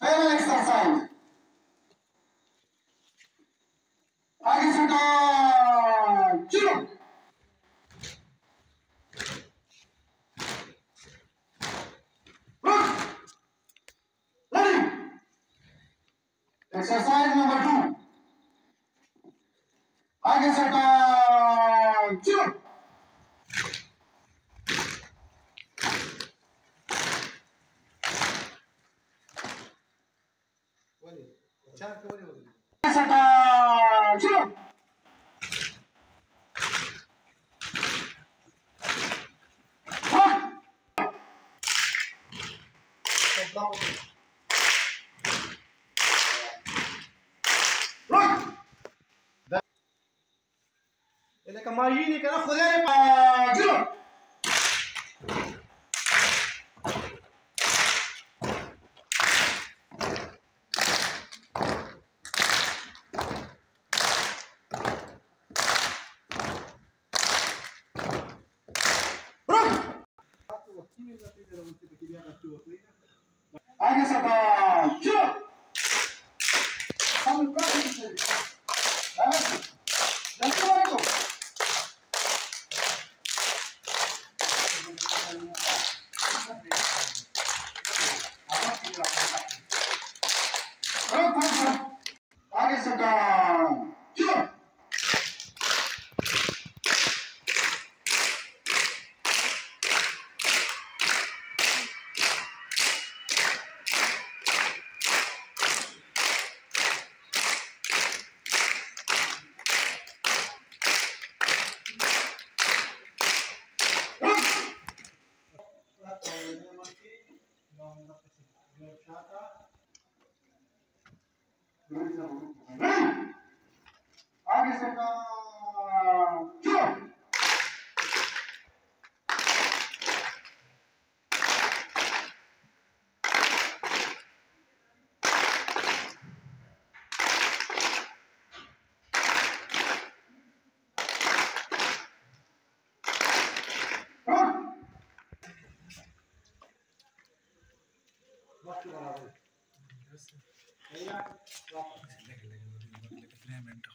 Parallel exercise. आगे से चलो। Ready. Exercise number 2. आगे से चलो। चलो। Ele kemarin ni kena khudare चलो। आगे से चलो। हम आगे से चलो। आगे से चलो।